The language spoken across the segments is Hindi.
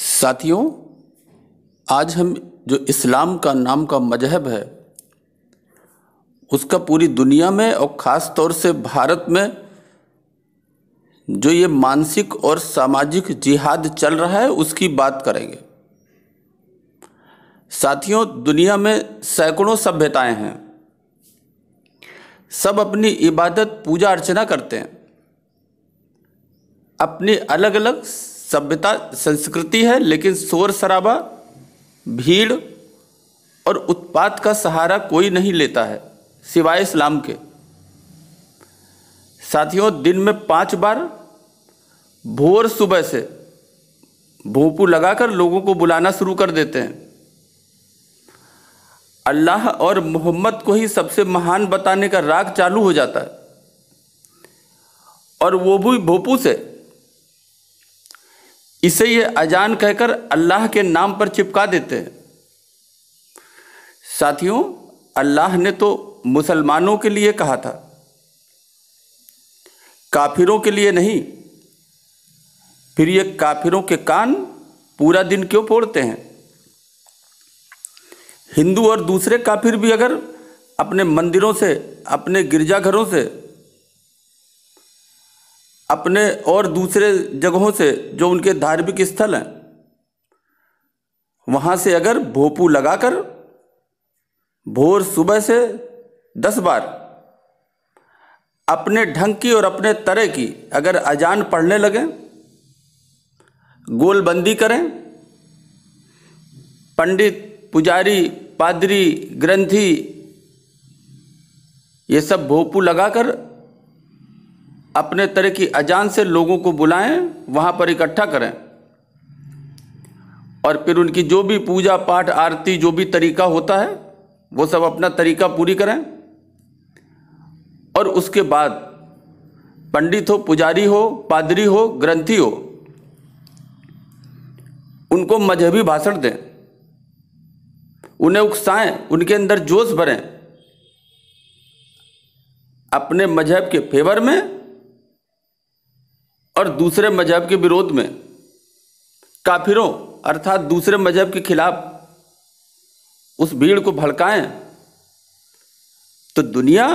साथियों, आज हम जो इस्लाम का नाम का मजहब है उसका पूरी दुनिया में और ख़ास तौर से भारत में जो ये मानसिक और सामाजिक जिहाद चल रहा है उसकी बात करेंगे। साथियों, दुनिया में सैकड़ों सभ्यताएं हैं, सब अपनी इबादत पूजा अर्चना करते हैं। अपनी अलग अलग सभ्यता संस्कृति है, लेकिन शोर शराबा, भीड़ और उत्पात का सहारा कोई नहीं लेता है सिवाय इस्लाम के। साथियों, दिन में 5 बार भोर सुबह से भोंपू लगाकर लोगों को बुलाना शुरू कर देते हैं। अल्लाह और मोहम्मद को ही सबसे महान बताने का राग चालू हो जाता है, और वो भी भोंपू से। इसे ये अजान कहकर अल्लाह के नाम पर चिपका देते हैं। साथियों, अल्लाह ने तो मुसलमानों के लिए कहा था, काफिरों के लिए नहीं। फिर ये काफिरों के कान पूरा दिन क्यों फोड़ते हैं? हिंदू और दूसरे काफिर भी अगर अपने मंदिरों से, अपने गिरजाघरों से, अपने और दूसरे जगहों से जो उनके धार्मिक स्थल हैं, वहाँ से अगर भोंपू लगाकर भोर सुबह से 10 बार अपने ढंग की और अपने तरह की अगर अजान पढ़ने लगें, गोलबंदी करें, पंडित, पुजारी, पादरी, ग्रंथी ये सब भोंपू लगाकर अपने तरह की अजान से लोगों को बुलाएं, वहाँ पर इकट्ठा करें, और फिर उनकी जो भी पूजा पाठ आरती जो भी तरीका होता है वो सब अपना तरीका पूरी करें। और उसके बाद पंडित हो, पुजारी हो, पादरी हो, ग्रंथी हो, उनको मजहबी भाषण दें, उन्हें उकसाएं, उनके अंदर जोश भरें अपने मजहब के फेवर में और दूसरे मजहब के विरोध में। काफिरों अर्थात दूसरे मजहब के खिलाफ उस भीड़ को भड़काएं, तो दुनिया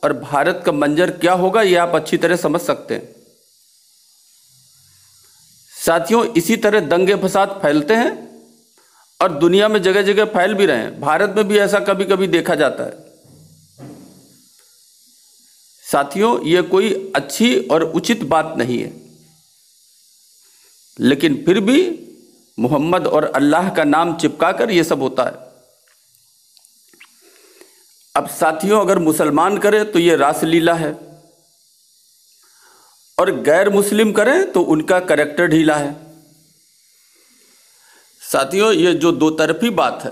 और भारत का मंजर क्या होगा ये आप अच्छी तरह समझ सकते हैं। साथियों, इसी तरह दंगे फसाद फैलते हैं और दुनिया में जगह जगह फैल भी रहे हैं। भारत में भी ऐसा कभी कभी देखा जाता है। साथियों, ये कोई अच्छी और उचित बात नहीं है, लेकिन फिर भी मोहम्मद और अल्लाह का नाम चिपकाकर ये सब होता है। अब साथियों, अगर मुसलमान करें तो ये रासलीला है, और गैर मुस्लिम करें तो उनका कैरेक्टर ढीला है। साथियों, ये जो दो तरफी बात है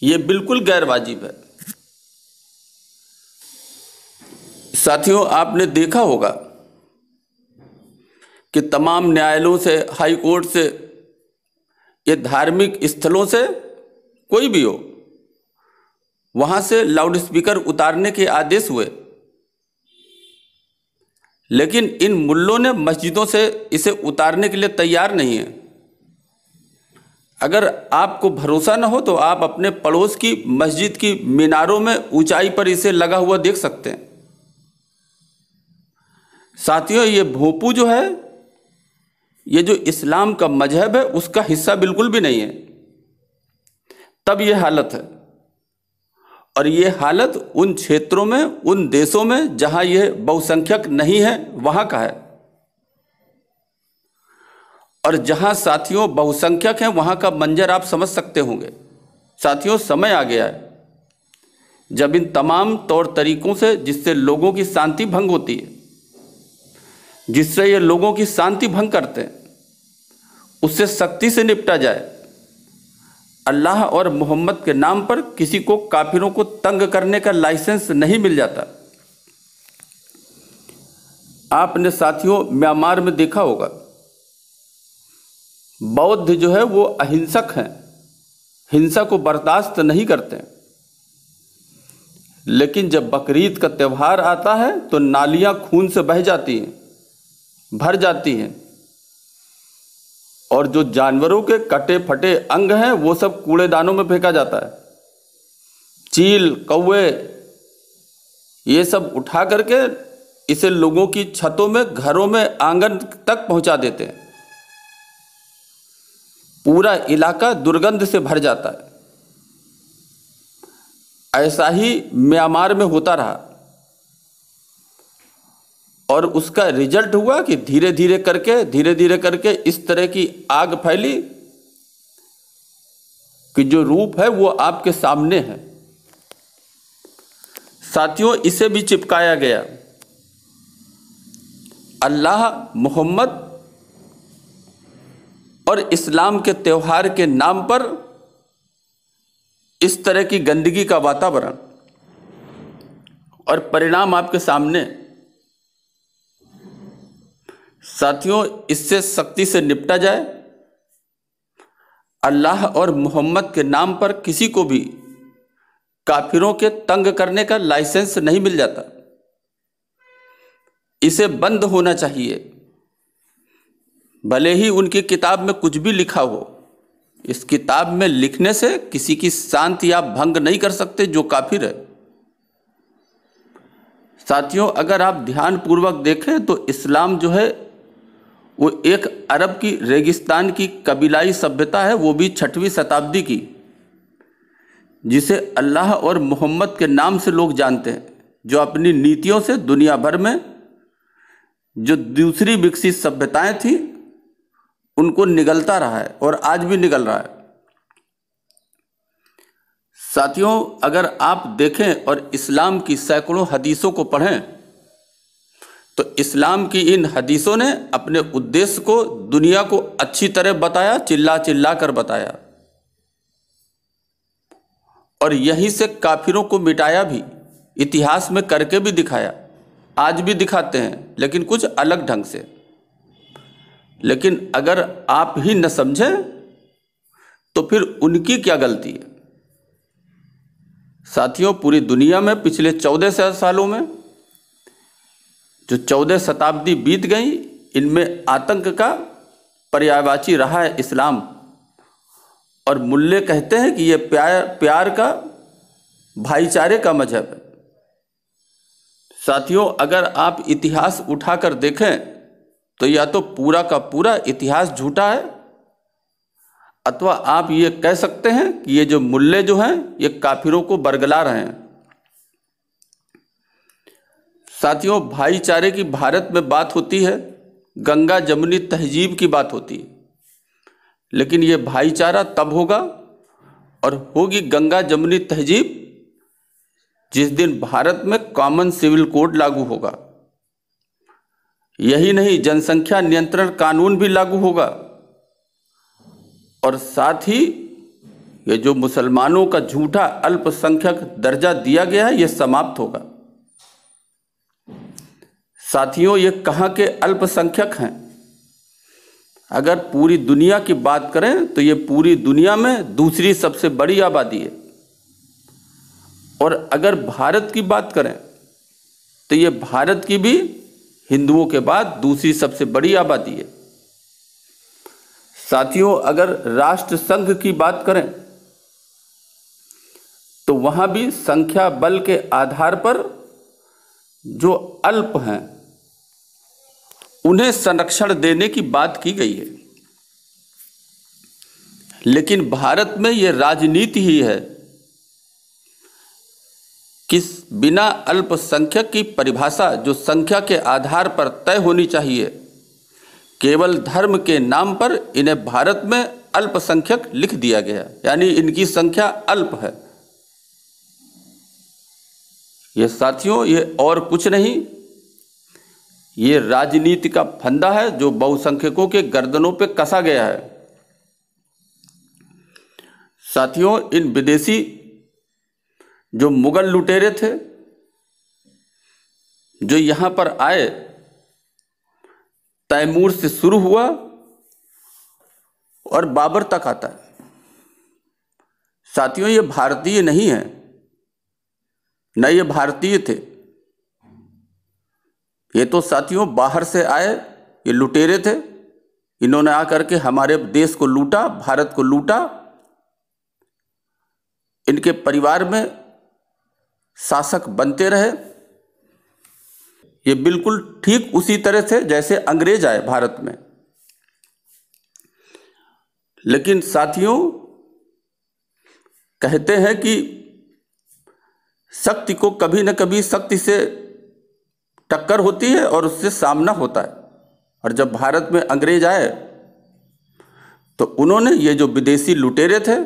ये बिल्कुल गैर वाजिब है। साथियों, आपने देखा होगा कि तमाम न्यायालयों से, हाई कोर्ट से, ये धार्मिक स्थलों से, कोई भी हो, वहां से लाउड स्पीकर उतारने के आदेश हुए, लेकिन इन मुल्लों ने मस्जिदों से इसे उतारने के लिए तैयार नहीं है। अगर आपको भरोसा न हो तो आप अपने पड़ोस की मस्जिद की मीनारों में ऊंचाई पर इसे लगा हुआ देख सकते हैं। साथियों, ये भोंपू जो है, ये जो इस्लाम का मजहब है उसका हिस्सा बिल्कुल भी नहीं है। तब ये हालत है, और ये हालत उन क्षेत्रों में, उन देशों में जहां ये बहुसंख्यक नहीं है वहां का है। और जहां साथियों बहुसंख्यक हैं वहां का मंजर आप समझ सकते होंगे। साथियों, समय आ गया है जब इन तमाम तौर तरीकों से, जिससे लोगों की शांति भंग होती है, जिससे ये लोगों की शांति भंग करते हैं, उससे सख्ती से निपटा जाए। अल्लाह और मोहम्मद के नाम पर किसी को, काफिरों को तंग करने का लाइसेंस नहीं मिल जाता। आपने साथियों म्यांमार में देखा होगा, बौद्ध जो है वो अहिंसक हैं, हिंसा को बर्दाश्त नहीं करते, लेकिन जब बकरीद का त्यौहार आता है तो नालियां खून से बह जाती हैं, भर जाती हैं। और जो जानवरों के कटे फटे अंग हैं वो सब कूड़ेदानों में फेंका जाता है। चील, कौवे, ये सब उठा करके इसे लोगों की छतों में, घरों में, आंगन तक पहुंचा देते हैं। पूरा इलाका दुर्गंध से भर जाता है। ऐसा ही म्यांमार में होता रहा और उसका रिजल्ट हुआ कि धीरे धीरे करके इस तरह की आग फैली कि जो रूप है वो आपके सामने है। साथियों, इसे भी चिपकाया गया। अल्लाह, मोहम्मद और इस्लाम के त्योहार के नाम पर इस तरह की गंदगी का वातावरण, और परिणाम आपके सामने। साथियों, इससे सख्ती से निपटा जाए। अल्लाह और मोहम्मद के नाम पर किसी को भी काफिरों के तंग करने का लाइसेंस नहीं मिल जाता। इसे बंद होना चाहिए। भले ही उनकी किताब में कुछ भी लिखा हो, इस किताब में लिखने से किसी की शांति आप भंग नहीं कर सकते जो काफिर है। साथियों, अगर आप ध्यानपूर्वक देखें तो इस्लाम जो है वो एक अरब की रेगिस्तान की कबीलाई सभ्यता है, वो भी 6वीं शताब्दी की, जिसे अल्लाह और मोहम्मद के नाम से लोग जानते हैं, जो अपनी नीतियों से दुनिया भर में जो दूसरी विकसित सभ्यताएं थी उनको निगलता रहा है और आज भी निगल रहा है। साथियों, अगर आप देखें और इस्लाम की सैकड़ों हदीसों को पढ़ें तो इस्लाम की इन हदीसों ने अपने उद्देश्य को दुनिया को अच्छी तरह बताया, चिल्ला चिल्ला कर बताया, और यहीं से काफिरों को मिटाया भी, इतिहास में करके भी दिखाया। आज भी दिखाते हैं, लेकिन कुछ अलग ढंग से। लेकिन अगर आप ही न समझें तो फिर उनकी क्या गलती है। साथियों, पूरी दुनिया में पिछले 14 सालों में जो 14 शताब्दी बीत गई, इनमें आतंक का पर्यायवाची रहा है इस्लाम। और मुल्ले कहते हैं कि ये प्यार का, भाईचारे का मजहब है। साथियों, अगर आप इतिहास उठाकर देखें तो या तो पूरा का पूरा इतिहास झूठा है, अथवा आप ये कह सकते हैं कि ये जो मुल्ले जो हैं ये काफिरों को बरगला रहे हैं। साथियों, भाईचारे की भारत में बात होती है, गंगा जमुनी तहजीब की बात होती है, लेकिन ये भाईचारा तब होगा और होगी गंगा जमुनी तहजीब जिस दिन भारत में कॉमन सिविल कोड लागू होगा। यही नहीं, जनसंख्या नियंत्रण कानून भी लागू होगा, और साथ ही ये जो मुसलमानों का झूठा अल्पसंख्यक दर्जा दिया गया है ये समाप्त होगा। साथियों, ये कहाँ के अल्पसंख्यक हैं? अगर पूरी दुनिया की बात करें तो ये पूरी दुनिया में दूसरी सबसे बड़ी आबादी है, और अगर भारत की बात करें तो ये भारत की भी हिंदुओं के बाद दूसरी सबसे बड़ी आबादी है। साथियों, अगर राष्ट्र संघ की बात करें तो वहां भी संख्या बल के आधार पर जो अल्प हैं उन्हें संरक्षण देने की बात की गई है। लेकिन भारत में यह राजनीति ही है कि बिना अल्पसंख्यक की परिभाषा जो संख्या के आधार पर तय होनी चाहिए, केवल धर्म के नाम पर इन्हें भारत में अल्पसंख्यक लिख दिया गया, यानी इनकी संख्या अल्प है। ये साथियों, ये और कुछ नहीं, ये राजनीति का फंदा है जो बहुसंख्यकों के गर्दनों पे कसा गया है। साथियों, इन विदेशी जो मुगल लुटेरे थे जो यहां पर आए, तैमूर से शुरू हुआ और बाबर तक आता है। साथियों, ये भारतीय नहीं है, न ये भारतीय थे, ये तो साथियों बाहर से आए, ये लुटेरे थे इन्होंने आकर के हमारे देश को लूटा, भारत को लूटा। इनके परिवार में शासक बनते रहे। ये बिल्कुल ठीक उसी तरह से जैसे अंग्रेज आए भारत में। लेकिन साथियों, कहते हैं कि शक्ति को कभी न कभी शक्ति से टक्कर होती है और उससे सामना होता है। और जब भारत में अंग्रेज आए तो उन्होंने ये जो विदेशी लुटेरे थे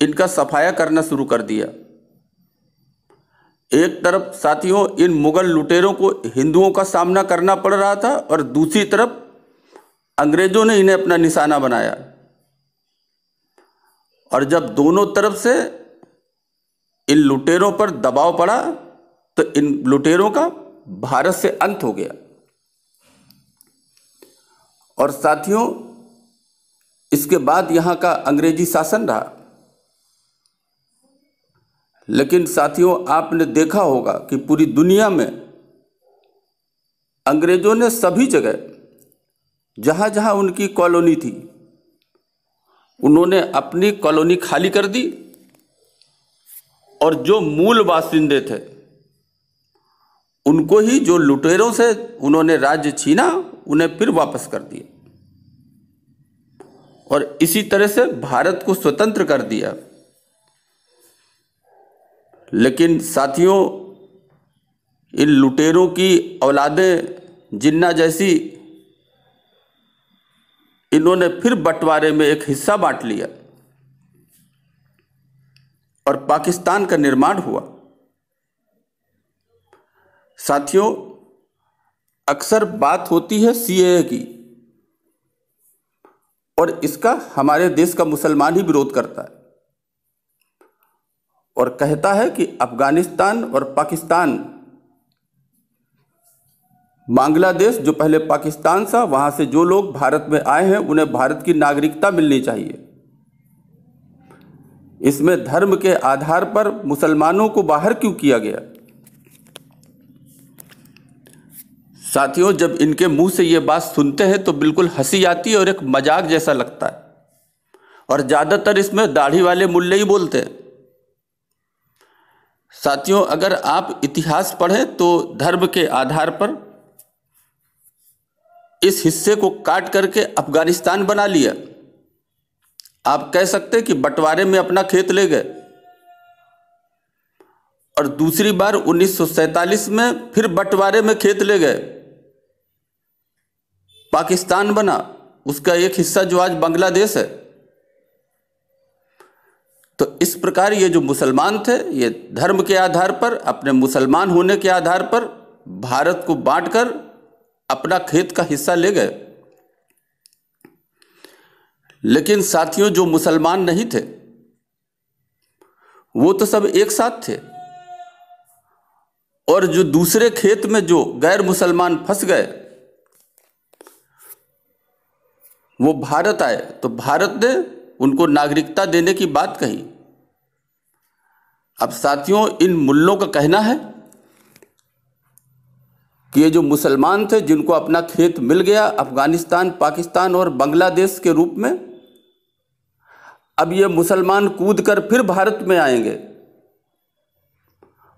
इनका सफाया करना शुरू कर दिया। एक तरफ साथियों इन मुगल लुटेरों को हिंदुओं का सामना करना पड़ रहा था और दूसरी तरफ अंग्रेजों ने इन्हें अपना निशाना बनाया। और जब दोनों तरफ से इन लुटेरों पर दबाव पड़ा तो इन लुटेरों का भारत से अंत हो गया। और साथियों, इसके बाद यहाँ का अंग्रेजी शासन रहा। लेकिन साथियों, आपने देखा होगा कि पूरी दुनिया में अंग्रेजों ने सभी जगह जहाँ जहाँ उनकी कॉलोनी थी उन्होंने अपनी कॉलोनी खाली कर दी और जो मूल बासिंदे थे उनको ही, जो लुटेरों से उन्होंने राज्य छीना, उन्हें फिर वापस कर दिया और इसी तरह से भारत को स्वतंत्र कर दिया। लेकिन साथियों, इन लुटेरों की औलादें जिन्ना जैसी इन्होंने फिर बंटवारे में एक हिस्सा बांट लिया और पाकिस्तान का निर्माण हुआ। साथियों, अक्सर बात होती है सीएए की और इसका हमारे देश का मुसलमान ही विरोध करता है और कहता है कि अफगानिस्तान और पाकिस्तान, बांग्लादेश जो पहले पाकिस्तान था, वहां से जो लोग भारत में आए हैं उन्हें भारत की नागरिकता मिलनी चाहिए। इसमें धर्म के आधार पर मुसलमानों को बाहर क्यों किया गया? साथियों, जब इनके मुंह से ये बात सुनते हैं तो बिल्कुल हंसी आती है और एक मजाक जैसा लगता है और ज़्यादातर इसमें दाढ़ी वाले मुल्ले ही बोलते हैं। साथियों, अगर आप इतिहास पढ़ें तो धर्म के आधार पर इस हिस्से को काट करके अफगानिस्तान बना लिया। आप कह सकते हैं कि बंटवारे में अपना खेत ले गए और दूसरी बार 1947 में फिर बंटवारे में खेत ले गए, पाकिस्तान बना, उसका एक हिस्सा जो आज बांग्लादेश है। तो इस प्रकार ये जो मुसलमान थे, ये धर्म के आधार पर, अपने मुसलमान होने के आधार पर भारत को बांटकर अपना खेत का हिस्सा ले गए। लेकिन साथियों, जो मुसलमान नहीं थे वो तो सब एक साथ थे और जो दूसरे खेत में जो गैर मुसलमान फंस गए वो भारत आए तो भारत ने उनको नागरिकता देने की बात कही। अब साथियों, इन मुल्लों का कहना है कि ये जो मुसलमान थे जिनको अपना खेत मिल गया अफगानिस्तान, पाकिस्तान और बांग्लादेश के रूप में, अब ये मुसलमान कूदकर फिर भारत में आएंगे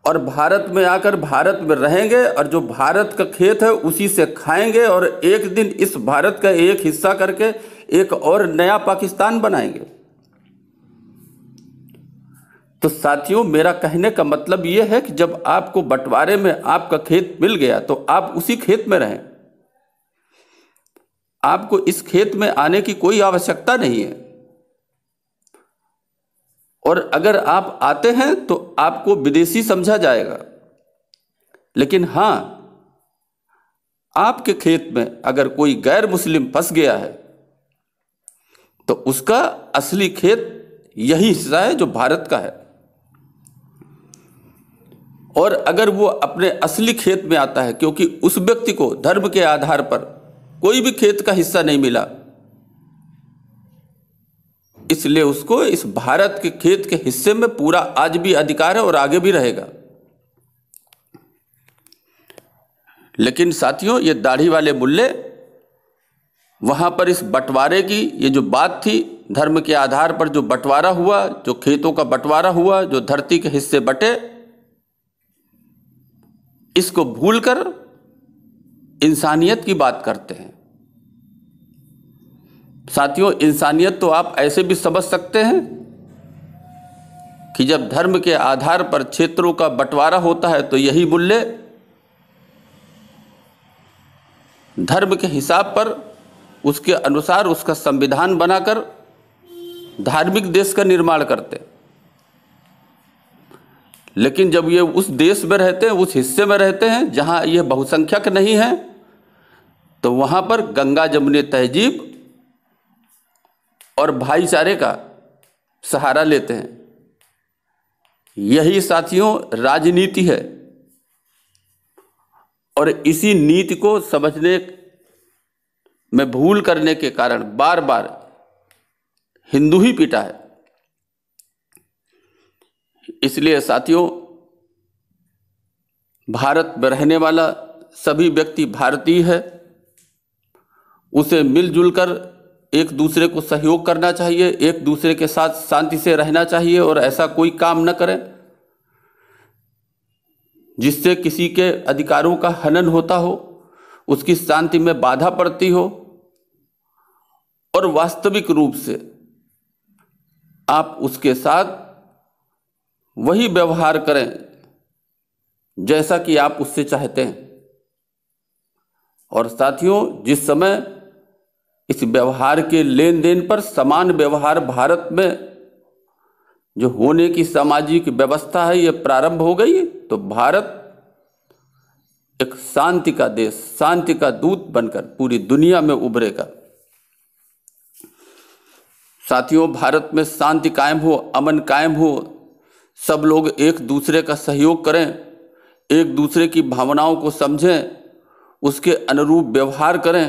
और भारत में आकर भारत में रहेंगे और जो भारत का खेत है उसी से खाएंगे और एक दिन इस भारत का एक हिस्सा करके एक और नया पाकिस्तान बनाएंगे। तो साथियों, मेरा कहने का मतलब यह है कि जब आपको बंटवारे में आपका खेत मिल गया तो आप उसी खेत में रहें। आपको इस खेत में आने की कोई आवश्यकता नहीं है और अगर आप आते हैं तो आपको विदेशी समझा जाएगा। लेकिन हां, आपके खेत में अगर कोई गैर मुस्लिम फंस गया है तो उसका असली खेत यही हिस्सा है जो भारत का है और अगर वो अपने असली खेत में आता है, क्योंकि उस व्यक्ति को धर्म के आधार पर कोई भी खेत का हिस्सा नहीं मिला, इसलिए उसको इस भारत के खेत के हिस्से में पूरा आज भी अधिकार है और आगे भी रहेगा। लेकिन साथियों, ये दाढ़ी वाले मुल्ले वहाँ पर इस बंटवारे की ये जो बात थी, धर्म के आधार पर जो बंटवारा हुआ, जो खेतों का बंटवारा हुआ, जो धरती के हिस्से बटे, इसको भूलकर इंसानियत की बात करते हैं। साथियों, इंसानियत तो आप ऐसे भी समझ सकते हैं कि जब धर्म के आधार पर क्षेत्रों का बंटवारा होता है तो यही मूल्य धर्म के हिसाब पर, उसके अनुसार उसका संविधान बनाकर धार्मिक देश का निर्माण करते। लेकिन जब ये उस देश में रहते हैं, उस हिस्से में रहते हैं जहां ये बहुसंख्यक नहीं है, तो वहां पर गंगा जमुनी तहजीब और भाईचारे का सहारा लेते हैं। यही साथियों राजनीति है, और इसी नीति को समझने में भूल करने के कारण बार बार हिंदू ही पिटा है। इसलिए साथियों, भारत में रहने वाला सभी व्यक्ति भारतीय है, उसे मिलजुल कर एक दूसरे को सहयोग करना चाहिए, एक दूसरे के साथ शांति से रहना चाहिए, और ऐसा कोई काम न करें जिससे किसी के अधिकारों का हनन होता हो, उसकी शांति में बाधा पड़ती हो, और वास्तविक रूप से आप उसके साथ वही व्यवहार करें जैसा कि आप उससे चाहते हैं। और साथियों, जिस समय इस व्यवहार के लेन देन पर समान व्यवहार भारत में जो होने की सामाजिक व्यवस्था है ये प्रारंभ हो गई, तो भारत एक शांति का देश, शांति का दूत बनकर पूरी दुनिया में उभरेगा। साथियों, भारत में शांति कायम हो, अमन कायम हो, सब लोग एक दूसरे का सहयोग करें, एक दूसरे की भावनाओं को समझें, उसके अनुरूप व्यवहार करें,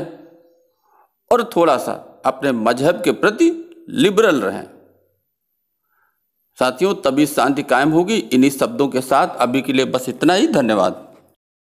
और थोड़ा सा अपने मजहब के प्रति लिबरल रहें। साथियों, तभी शांति कायम होगी। इन्हीं शब्दों के साथ अभी के लिए बस इतना ही। धन्यवाद।